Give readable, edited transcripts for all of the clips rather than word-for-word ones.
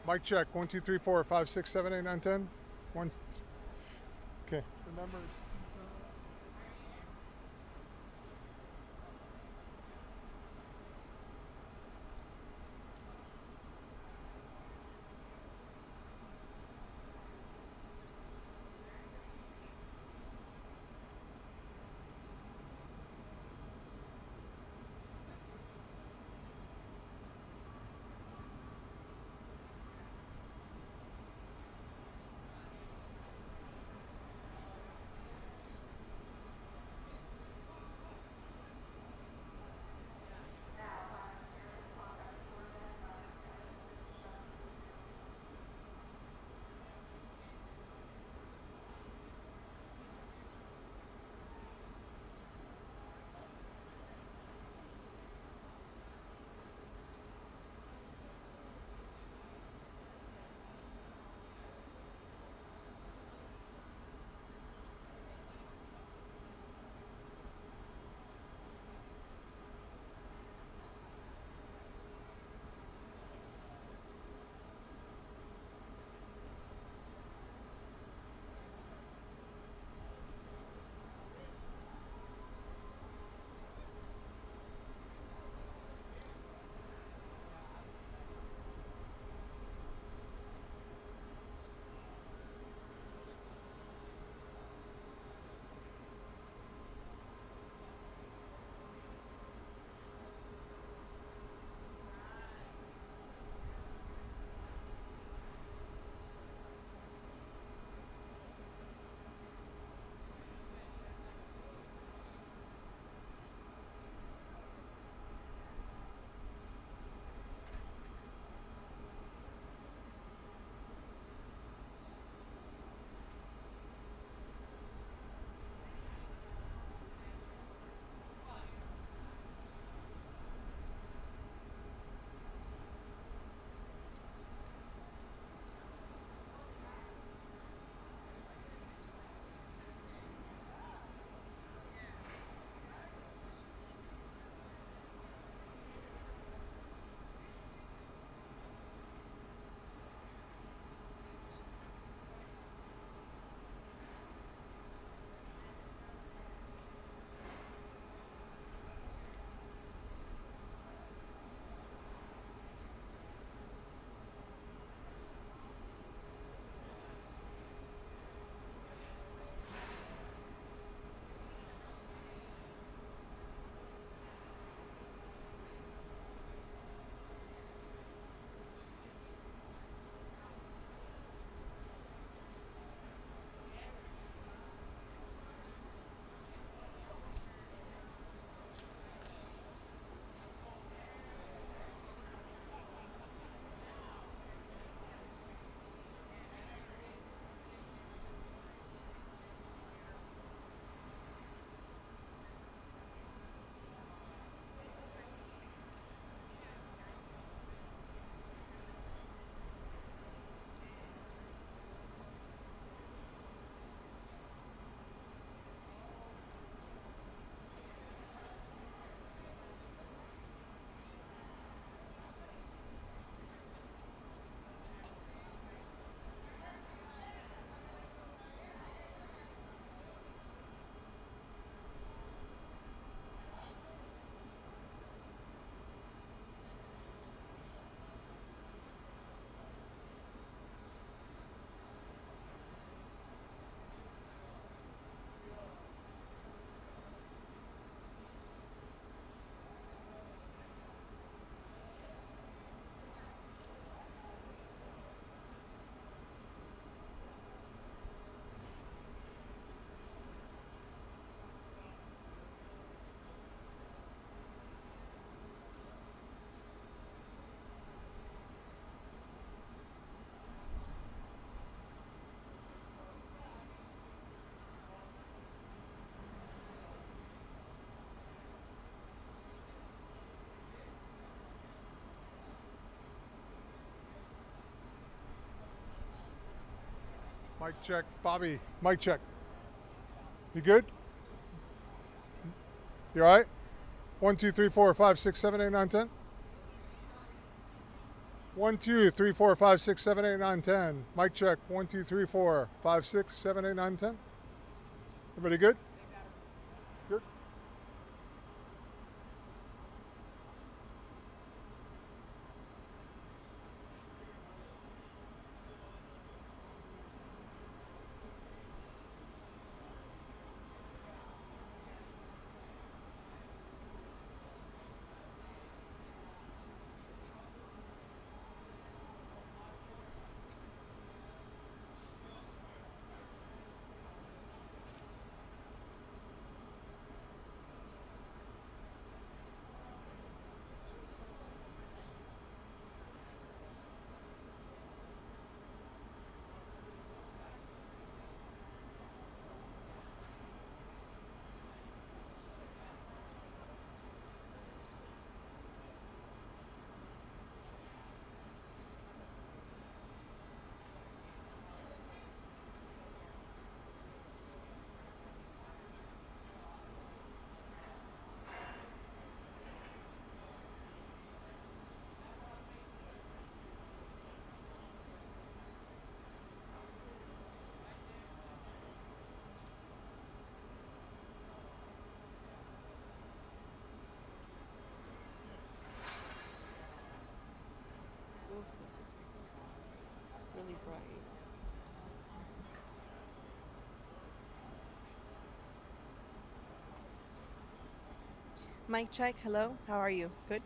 Mic check. 1, 2, 3, 4, 5, 6, 7, 8, 9, 10. 1. Okay. Remember. Mic check. Bobby, mic check. You good? You alright? 1, 2, 3, 4, 5, 6, 7, 8, 9, 10. 1, 2, 3, 4, 5, 6, 7, 8, 9, 10. Mic check. 1, 2, 3, 4, 5, 6, 7, 8, 9, 10. Everybody good? Good. Oof, this is really bright. Mic check. Hello. How are you? Good.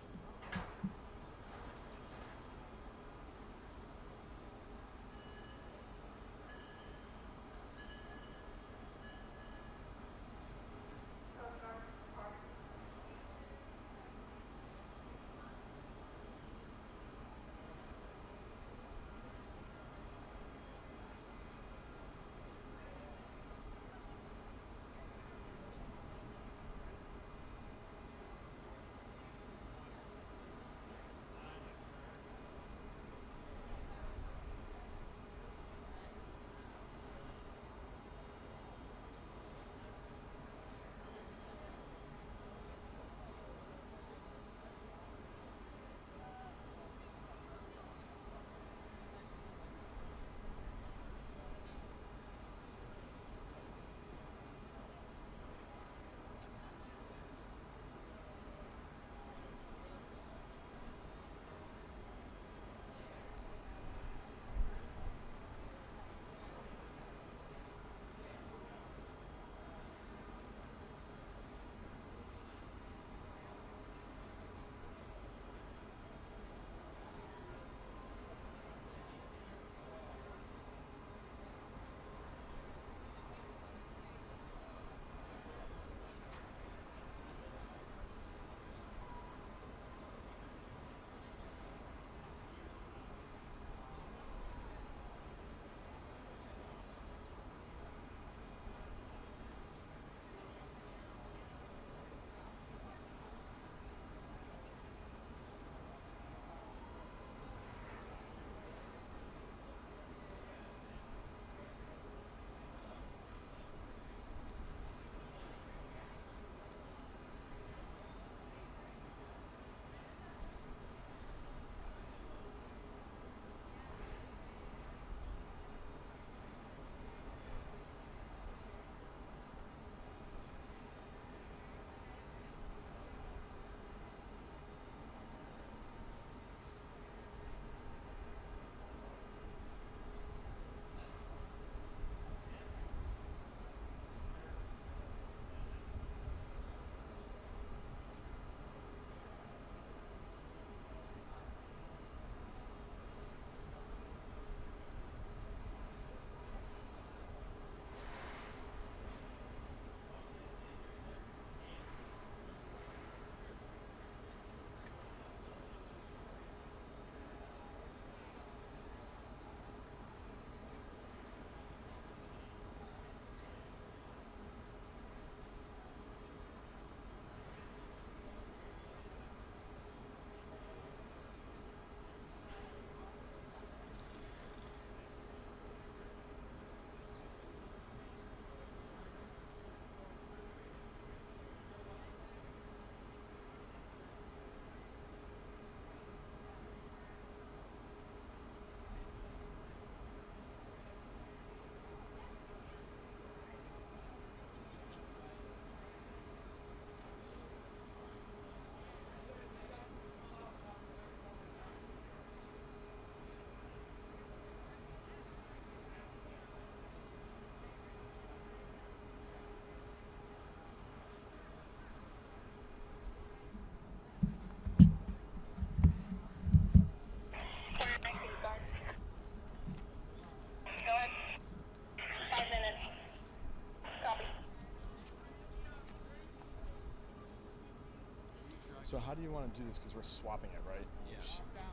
So how do you want to do this? Because we're swapping it, right? Yeah.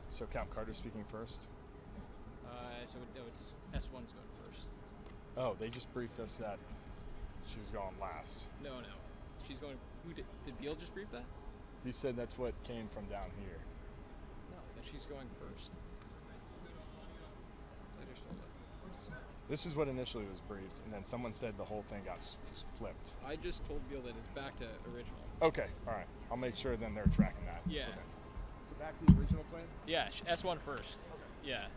So Cap Carter's speaking first? It's S1's going first. Oh, they just briefed us that she was going last. No. She's going. Who did Beal just brief that? He said that's what came from down here. No, that she's going first. I just told it. This is what initially was briefed, and then someone said the whole thing got flipped. I just told Beal that it's back to original. Okay, all right. I'll make sure then they're tracking that. Yeah. Okay. So back to the original plan? Yeah, S1 first. Okay. Yeah.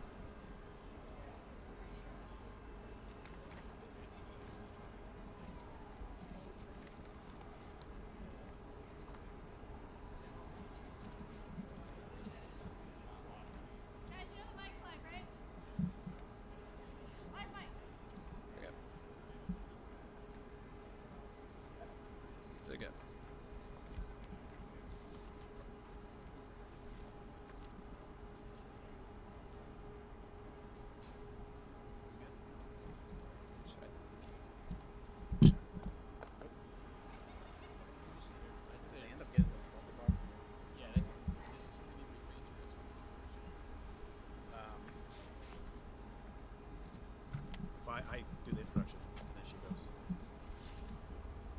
Guys, you know the mic's live, right? Live mics. Okay. It's okay. That's right. They end up getting those multi-box. Yeah, this is going to be rearranged. Well, I do the introduction, and then she goes.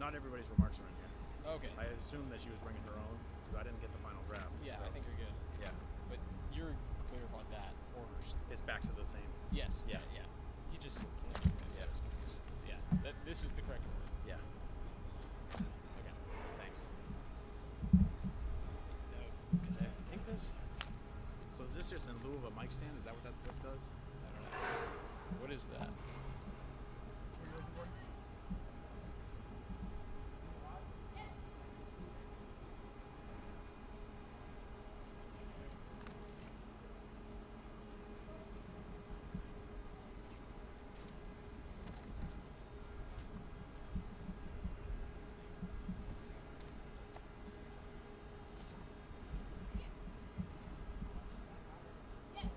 Not everybody's remarks are in here. Okay. I assume that she was bringing her own, because I didn't get the final draft. Yeah, so. I think you're good. Yeah. But you're clear on that orders. It's back to the same. Yes. Yeah. Yeah. He just sits in there. Yeah. Yeah. This is the correct order. Yeah. Okay. Thanks. Because I think this. So is this just in lieu of a mic stand? Is that what this does? I don't know. What is that? Yes.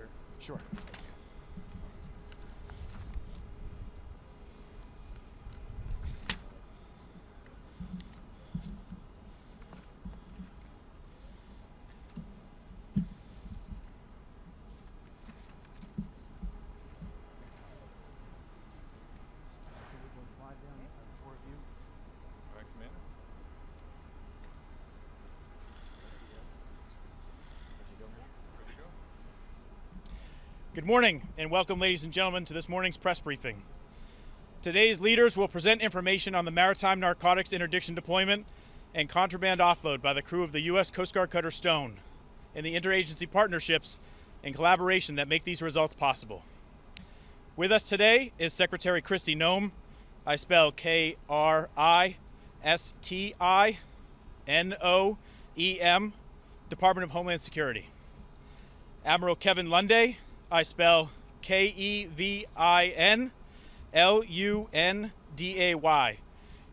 sir. Sure. All right, Commander. Ready to go? Good morning and welcome, ladies and gentlemen, to this morning's press briefing. Today's leaders will present information on the maritime narcotics interdiction deployment and contraband offload by the crew of the U.S. Coast Guard cutter Stone and the interagency partnerships and collaboration that make these results possible. With us today is Secretary Kristi Noem. I spell Kristinoem, Department of Homeland Security. Admiral Kevin Lunday. I spell Kevinlunday,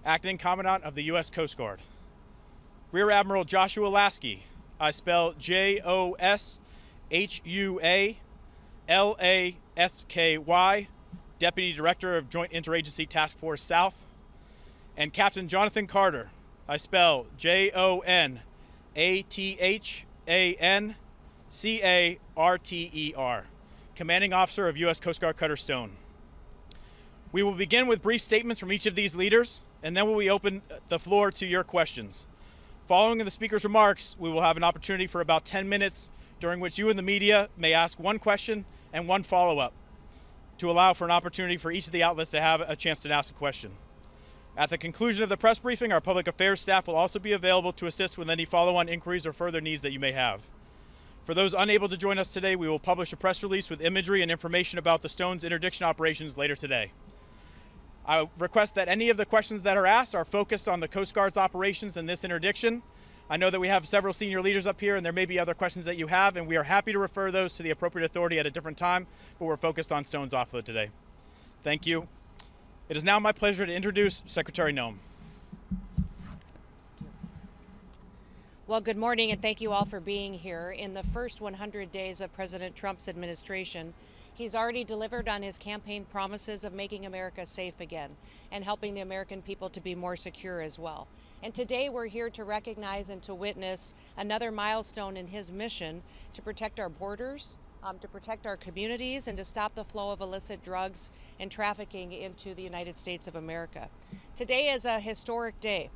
Acting Commandant of the U.S. Coast Guard. Rear Admiral Joshua Lasky. I spell Joshualasky, Deputy Director of Joint Interagency Task Force South. And Captain Jonathan Carter. I spell JONATHANCARTER, Commanding Officer of U.S. Coast Guard cutter Stone. We will begin with brief statements from each of these leaders, and then we open the floor to your questions. Following the speaker's remarks, we will have an opportunity for about 10 minutes during which you and the media may ask one question and one follow-up to allow for an opportunity for each of the outlets to have a chance to ask a question. At the conclusion of the press briefing, our public affairs staff will also be available to assist with any follow-on inquiries or further needs that you may have. For those unable to join us today, we will publish a press release with imagery and information about the Stone's interdiction operations later today. I request that any of the questions that are asked are focused on the Coast Guard's operations in this interdiction. I know that we have several senior leaders up here and there may be other questions that you have, and we are happy to refer those to the appropriate authority at a different time, but we're focused on Stone's offload today. Thank you. It is now my pleasure to introduce Secretary Noem. Well, good morning, and thank you all for being here. In the first 100 days of President Trump's administration, he's already delivered on his campaign promises of making America safe again and helping the American people to be more secure as well. And today we're here to recognize and to witness another milestone in his mission to protect our borders, to protect our communities, and to stop the flow of illicit drugs and trafficking into the United States of America. Today is a historic day.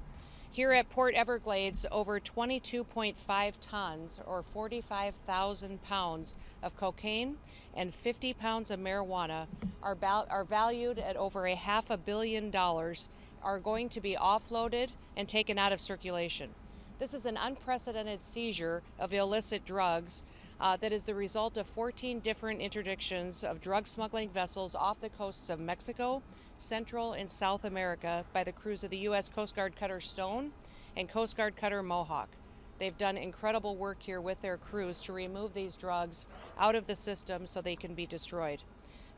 Here at Port Everglades, over 22.5 tons or 45,000 pounds of cocaine and 50 pounds of marijuana are valued at over $500 million are going to be offloaded and taken out of circulation. This is an unprecedented seizure of illicit drugs that is the result of 14 different interdictions of drug smuggling vessels off the coasts of Mexico, Central and South America by the crews of the U.S. Coast Guard cutter Stone and Coast Guard cutter Mohawk. They've done incredible work here with their crews to remove these drugs out of the system so they can be destroyed.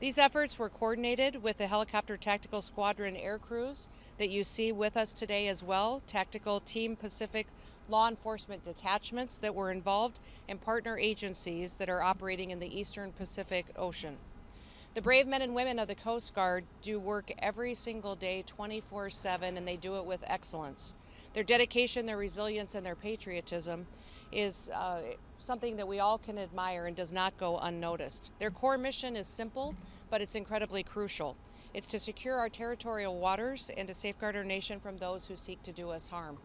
These efforts were coordinated with the Helicopter Tactical Squadron air crews that you see with us today as well, Tactical Team Pacific law enforcement detachments that were involved, and partner agencies that are operating in the Eastern Pacific Ocean. The brave men and women of the Coast Guard do work every single day, 24/7, and they do it with excellence. Their dedication, their resilience, and their patriotism is something that we all can admire and does not go unnoticed. Their core mission is simple, but it's incredibly crucial. It's to secure our territorial waters and to safeguard our nation from those who seek to do us harm.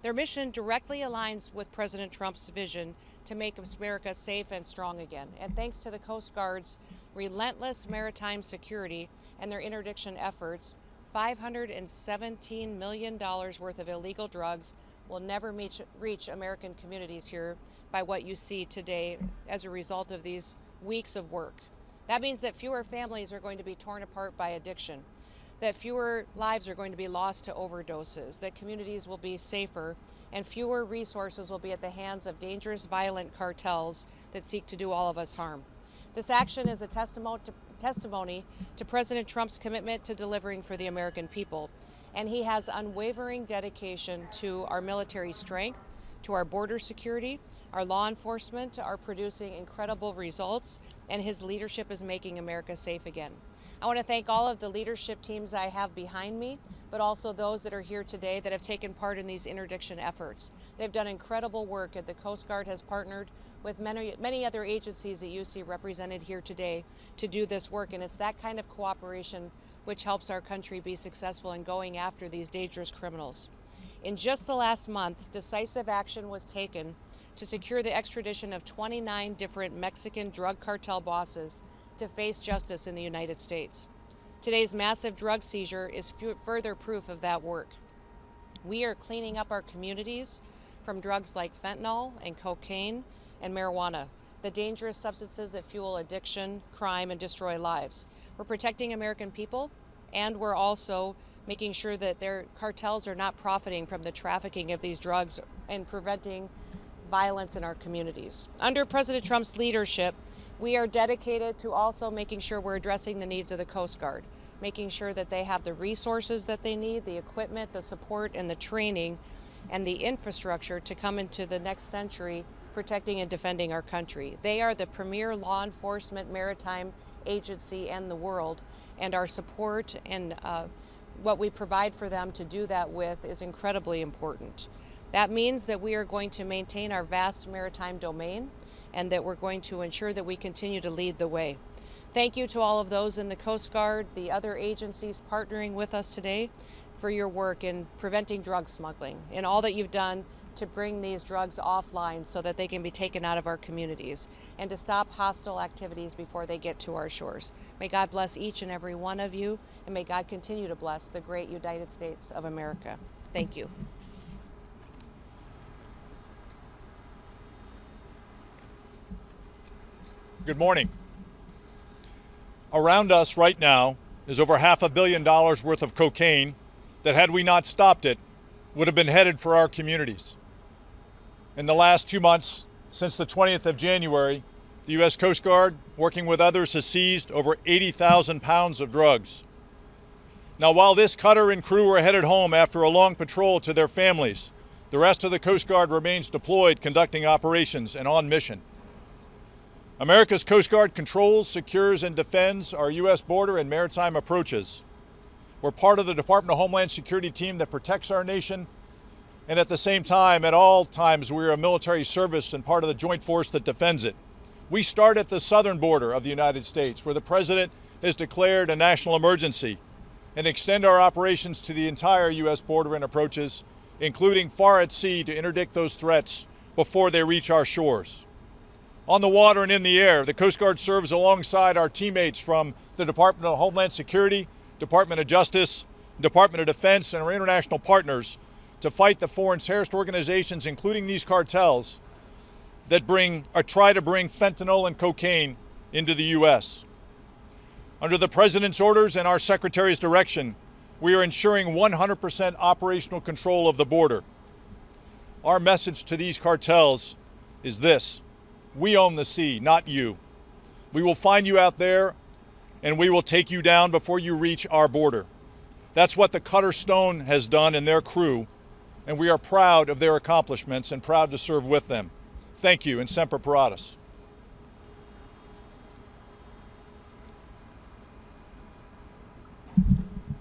Their mission directly aligns with President Trump's vision to make America safe and strong again. And thanks to the Coast Guard's relentless maritime security and their interdiction efforts, $517 million worth of illegal drugs will never reach American communities here by what you see today as a result of these weeks of work. That means that fewer families are going to be torn apart by addiction, that fewer lives are going to be lost to overdoses, that communities will be safer, and fewer resources will be at the hands of dangerous, violent cartels that seek to do all of us harm. This action is a testimony to President Trump's commitment to delivering for the American people, and he has unwavering dedication to our military strength, to our border security, Our law enforcement are producing incredible results, and his leadership is making America safe again. I want to thank all of the leadership teams I have behind me, but also those that are here today that have taken part in these interdiction efforts. They've done incredible work, and the Coast Guard has partnered with many other agencies that you see represented here today to do this work, and it's that kind of cooperation which helps our country be successful in going after these dangerous criminals. In just the last month, decisive action was taken to secure the extradition of 29 different Mexican drug cartel bosses to face justice in the United States. Today's massive drug seizure is further proof of that work. We are cleaning up our communities from drugs like fentanyl and cocaine and marijuana, the dangerous substances that fuel addiction, crime, and destroy lives. We're protecting American people, and we're also making sure that their cartels are not profiting from the trafficking of these drugs and preventing violence in our communities. Under President Trump's leadership, we are dedicated to also making sure we're addressing the needs of the Coast Guard, making sure that they have the resources that they need, the equipment, the support, and the training, and the infrastructure to come into the next century protecting and defending our country. They are the premier law enforcement maritime agency in the world, and our support and what we provide for them to do that with is incredibly important. That means that we are going to maintain our vast maritime domain, and that we're going to ensure that we continue to lead the way. Thank you to all of those in the Coast Guard, the other agencies partnering with us today, for your work in preventing drug smuggling and all that you've done to bring these drugs offline so that they can be taken out of our communities and to stop hostile activities before they get to our shores. May God bless each and every one of you, and may God continue to bless the great United States of America. Thank you. Good morning. Around us right now is over $500 million worth of cocaine that, had we not stopped it, would have been headed for our communities. In the last 2 months, since the 20th of January, the U.S. Coast Guard, working with others, has seized over 80,000 pounds of drugs. Now, while this cutter and crew are headed home after a long patrol to their families, the rest of the Coast Guard remains deployed, conducting operations and on mission. America's Coast Guard controls, secures, and defends our U.S. border and maritime approaches. We're part of the Department of Homeland Security team that protects our nation, and at the same time, at all times, we're a military service and part of the joint force that defends it. We start at the southern border of the United States, where the President has declared a national emergency, and extend our operations to the entire U.S. border and approaches, including far at sea, to interdict those threats before they reach our shores. On the water and in the air, the Coast Guard serves alongside our teammates from the Department of Homeland Security, Department of Justice, Department of Defense, and our international partners to fight the foreign terrorist organizations, including these cartels, that try to bring fentanyl and cocaine into the U.S. Under the President's orders and our Secretary's direction, we are ensuring 100% operational control of the border. Our message to these cartels is this: we own the sea, not you. We will find you out there, and we will take you down before you reach our border. That's what the cutter Stone has done and their crew, and we are proud of their accomplishments and proud to serve with them. Thank you, and Semper Paratus.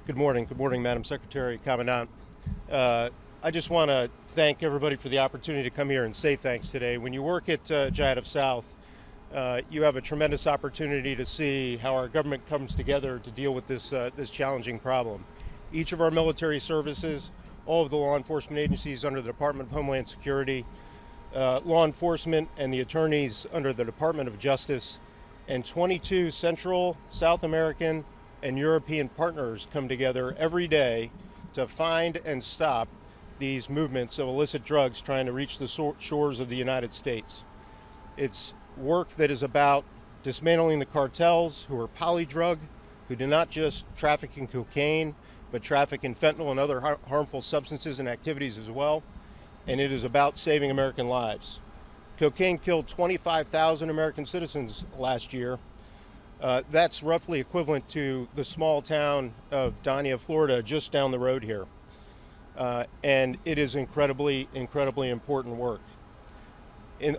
Good morning, Madam Secretary, Commandant. I just want to thank everybody for the opportunity to come here and say thanks today. When you work at JIADF South, you have a tremendous opportunity to see how our government comes together to deal with this challenging problem. Each of our military services, all of the law enforcement agencies under the Department of Homeland Security, law enforcement and the attorneys under the Department of Justice, and 22 Central, South American, and European partners come together every day to find and stop these movements of illicit drugs trying to reach the shores of the United States. It's work that is about dismantling the cartels who are polydrug, who do not just traffic in cocaine, but traffic in fentanyl and other harmful substances and activities as well. And it is about saving American lives. Cocaine killed 25,000 American citizens last year. That's roughly equivalent to the small town of Dania, Florida, just down the road here. And it is incredibly, incredibly important work.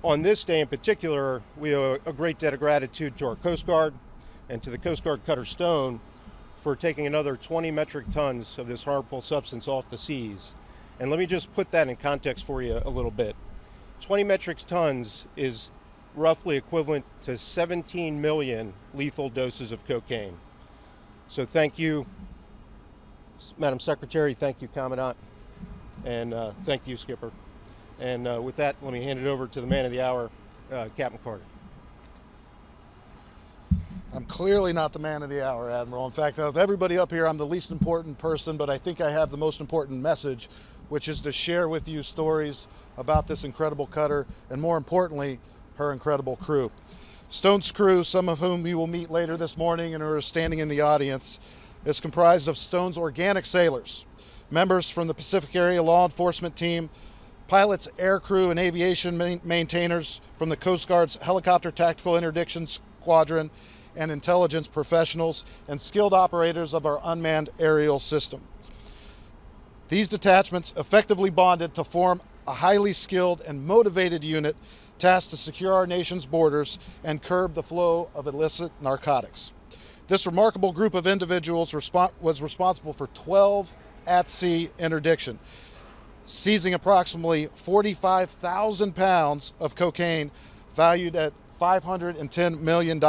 On this day in particular, we owe a great debt of gratitude to our Coast Guard and to the Coast Guard cutter Stone for taking another 20 metric tons of this harmful substance off the seas. And let me just put that in context for you a little bit. 20 metric tons is roughly equivalent to 17 million lethal doses of cocaine. So thank you, Madam Secretary, thank you, Commandant, and thank you, Skipper. And with that, let me hand it over to the man of the hour, Captain Carter. I'm clearly not the man of the hour, Admiral. In fact, of everybody up here, I'm the least important person, but I think I have the most important message, which is to share with you stories about this incredible cutter and, more importantly, her incredible crew. Stone's crew, some of whom you will meet later this morning and are standing in the audience, is comprised of Stone's organic sailors, members from the Pacific Area Law Enforcement Team, pilots, air crew, and aviation maintainers from the Coast Guard's Helicopter Tactical Interdiction Squadron, and intelligence professionals, and skilled operators of our unmanned aerial system. These detachments effectively bonded to form a highly skilled and motivated unit tasked to secure our nation's borders and curb the flow of illicit narcotics. This remarkable group of individuals was responsible for 12 at-sea interdiction, seizing approximately 45,000 pounds of cocaine valued at $510 million.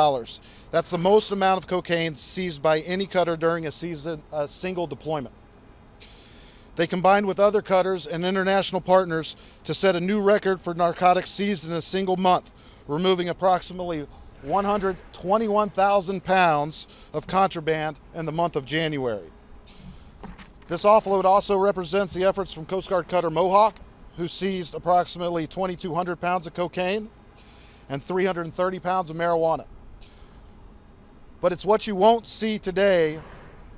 That's the most amount of cocaine seized by any cutter during a single deployment. They combined with other cutters and international partners to set a new record for narcotics seized in a single month, removing approximately 121,000 pounds of contraband in the month of January. This offload also represents the efforts from Coast Guard cutter Mohawk, who seized approximately 2,200 pounds of cocaine and 330 pounds of marijuana. But it's what you won't see today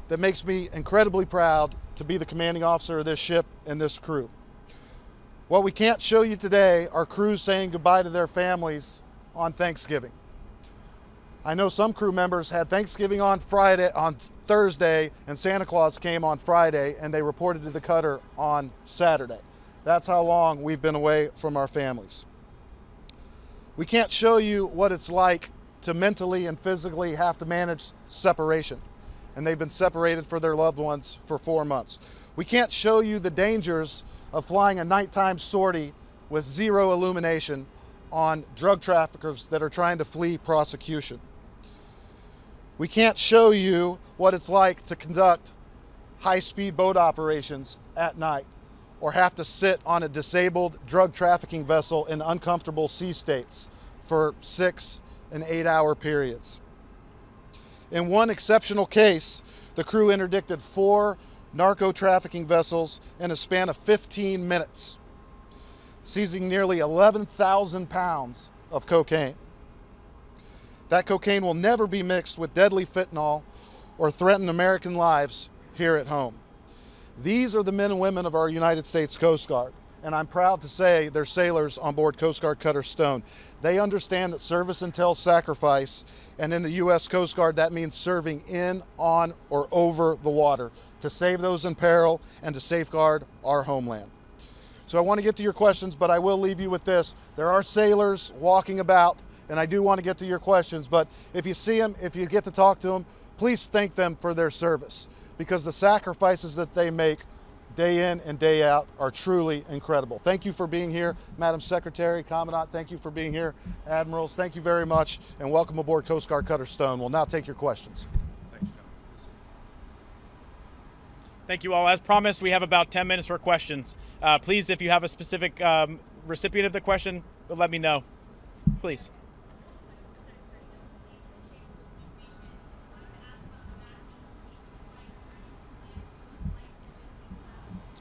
that makes me incredibly proud to be the commanding officer of this ship and this crew. What we can't show you today are crews saying goodbye to their families on Thanksgiving. I know some crew members had Thanksgiving on Thursday, and Santa Claus came on Friday, and they reported to the cutter on Saturday. That's how long we've been away from our families. We can't show you what it's like to mentally and physically have to manage separation, and they've been separated from their loved ones for 4 months. We can't show you the dangers of flying a nighttime sortie with zero illumination on drug traffickers that are trying to flee prosecution. We can't show you what it's like to conduct high-speed boat operations at night, or have to sit on a disabled drug trafficking vessel in uncomfortable sea states for 6 and 8 hour periods. In one exceptional case, the crew interdicted 4 narco trafficking vessels in a span of 15 minutes, seizing nearly 11,000 pounds of cocaine. That cocaine will never be mixed with deadly fentanyl or threaten American lives here at home. These are the men and women of our United States Coast Guard, and I'm proud to say they're sailors on board Coast Guard cutter Stone. They understand that service entails sacrifice, and in the U.S. Coast Guard, that means serving in, on, or over the water to save those in peril and to safeguard our homeland. So I want to get to your questions, but I will leave you with this. There are sailors walking about, and I do want to get to your questions, but if you see them, if you get to talk to them, please thank them for their service, because the sacrifices that they make day in and day out are truly incredible. Thank you for being here, Madam Secretary, Commandant, thank you for being here. Admirals, thank you very much, and welcome aboard Coast Guard cutter Stone. We'll now take your questions. Thanks, John. Thank you all. As promised, we have about 10 minutes for questions. Please, if you have a specific recipient of the question, let me know. Please.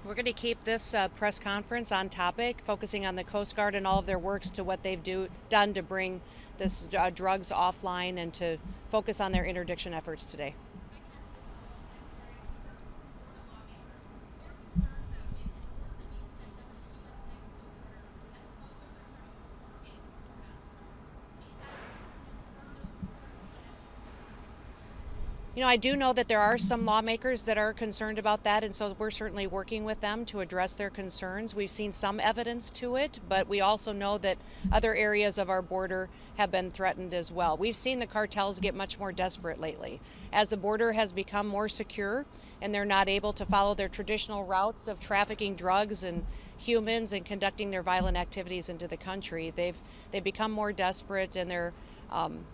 We're going to keep this press conference on topic, focusing on the Coast Guard and all of their works to what they've done to bring this drugs offline and to focus on their interdiction efforts today. You know, I do know that there are some lawmakers that are concerned about that, and so we're certainly working with them to address their concerns. We've seen some evidence to it, but we also know that other areas of our border have been threatened as well. We've seen the cartels get much more desperate lately. As the border has become more secure and they're not able to follow their traditional routes of trafficking drugs and humans and conducting their violent activities into the country, they've become more desperate, and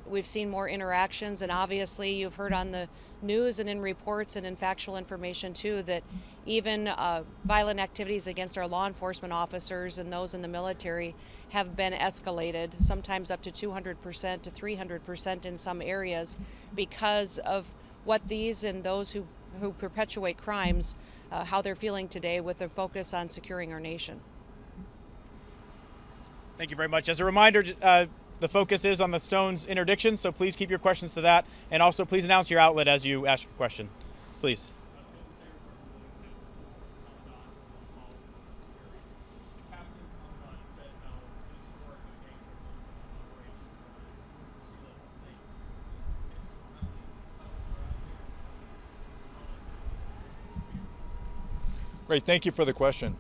we've seen more interactions, and obviously you've heard on the news and in reports and in factual information too that even violent activities against our law enforcement officers and those in the military have been escalated, sometimes up to 200% to 300% in some areas, because of what these and those who perpetuate crimes, how they're feeling today with their focus on securing our nation. Thank you very much. As a reminder, the focus is on the Stone's interdiction, so please keep your questions to that. And also please announce your outlet as you ask your question. Please. Great, thank you for the question.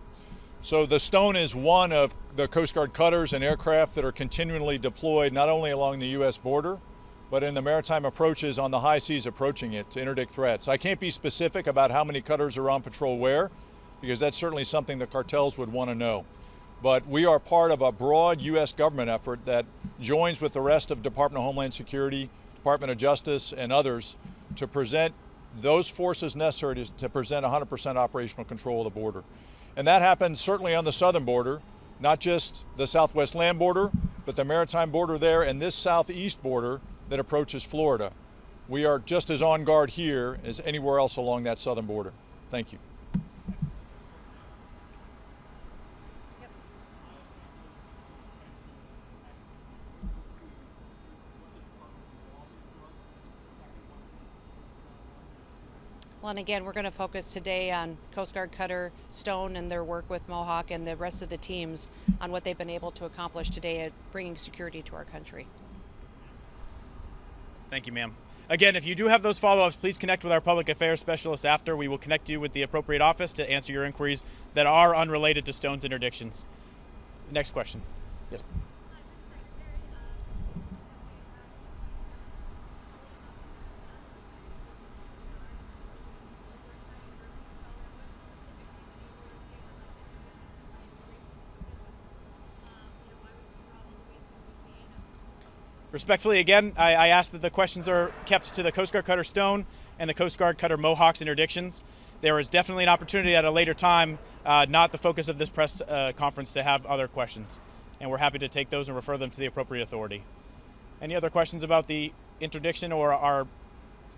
So the Stone is one of the Coast Guard cutters and aircraft that are continually deployed not only along the U.S. border, but in the maritime approaches on the high seas approaching it to interdict threats. I can't be specific about how many cutters are on patrol where, because that's certainly something the cartels would want to know. But we are part of a broad U.S. government effort that joins with the rest of Department of Homeland Security, Department of Justice, and others to present those forces necessary to present 100% operational control of the border. And that happens certainly on the southern border, not just the southwest land border, but the maritime border there and this southeast border that approaches Florida. We are just as on guard here as anywhere else along that southern border. Thank you. Well, and again, we're going to focus today on Coast Guard cutter Stone and their work with Mohawk and the rest of the teams on what they've been able to accomplish today at bringing security to our country. Thank you, ma'am. Again, if you do have those follow-ups, please connect with our public affairs specialists after. We will connect you with the appropriate office to answer your inquiries that are unrelated to Stone's interdictions. Next question. Yes. Respectfully, again, I ask that the questions are kept to the Coast Guard cutter Stone and the Coast Guard cutter Mohawk's interdictions. There is definitely an opportunity at a later time, not the focus of this press conference, to have other questions. And we're happy to take those and refer them to the appropriate authority. Any other questions about the interdiction or our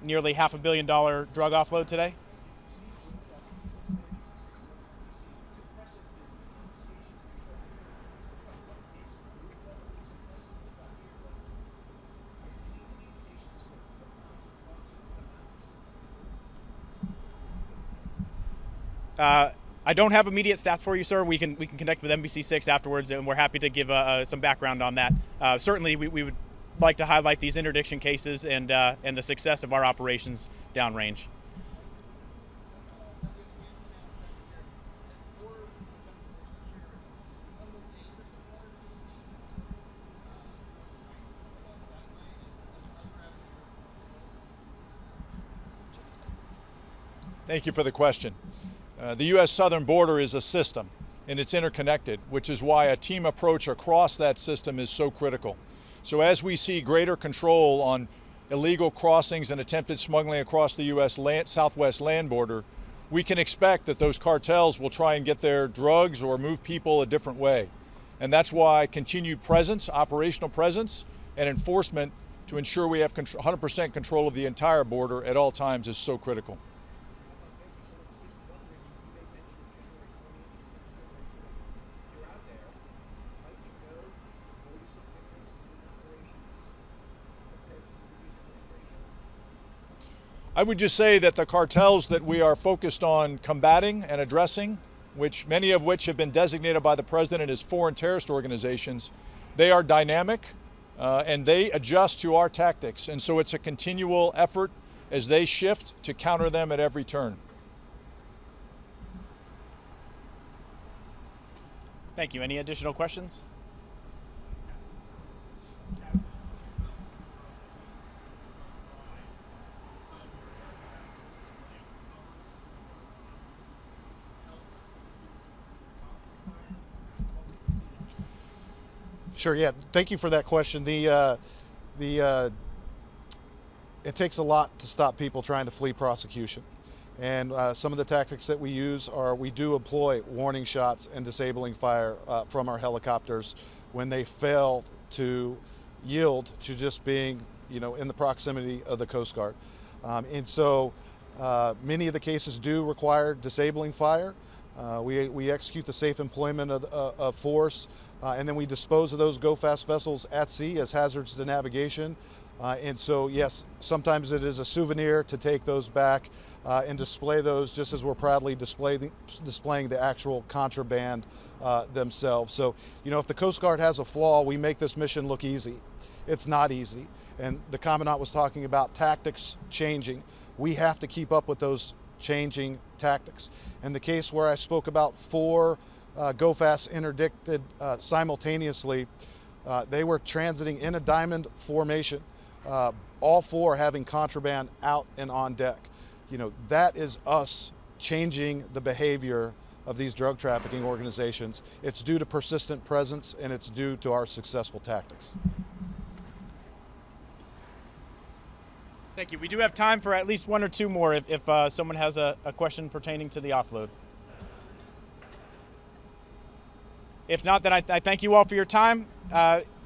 nearly $500 million drug offload today? I don't have immediate stats for you, sir. We can connect with NBC6 afterwards, and we're happy to give some background on that. Certainly, we would like to highlight these interdiction cases and the success of our operations downrange. Thank you for the question. The U.S. southern border is a system, and it's interconnected, which is why a team approach across that system is so critical. So as we see greater control on illegal crossings and attempted smuggling across the U.S. southwest land border, we can expect that those cartels will try and get their drugs or move people a different way. And that's why continued presence, operational presence, and enforcement to ensure we have 100% control of the entire border at all times is so critical. I would just say that the cartels that we are focused on combating and addressing, many of which have been designated by the president as foreign terrorist organizations, they are dynamic and they adjust to our tactics. And so it's a continual effort as they shift to counter them at every turn. Thank you. Any additional questions? Sure. Yeah. Thank you for that question. It takes a lot to stop people trying to flee prosecution, and some of the tactics that we use are we do employ warning shots and disabling fire from our helicopters when they fail to yield to just being, in the proximity of the Coast Guard, and so many of the cases do require disabling fire. We execute the safe employment of force, and then we dispose of those go-fast vessels at sea as hazards to navigation. And so, yes, sometimes it is a souvenir to take those back and display those just as we're proudly displaying the actual contraband themselves. So, if the Coast Guard has a flaw, we make this mission look easy. It's not easy. And the Commandant was talking about tactics changing. We have to keep up with those changing tactics. In the case where I spoke about 4 go-fast interdicted simultaneously, they were transiting in a diamond formation, all 4 having contraband out and on deck. That is us changing the behavior of these drug trafficking organizations. It's due to persistent presence, and it's due to our successful tactics. Thank you. We do have time for at least 1 or 2 more if someone has a question pertaining to the offload. If not, then I thank you all for your time.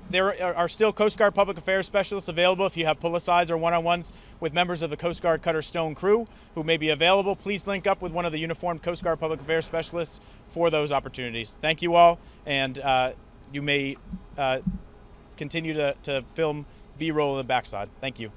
There are still Coast Guard Public Affairs specialists available if you have pull-asides or one-on-ones with members of the Coast Guard Cutter Stone crew who may be available. Please link up with one of the uniformed Coast Guard Public Affairs specialists for those opportunities. Thank you all, and you may continue to film B-roll in the backside. Thank you.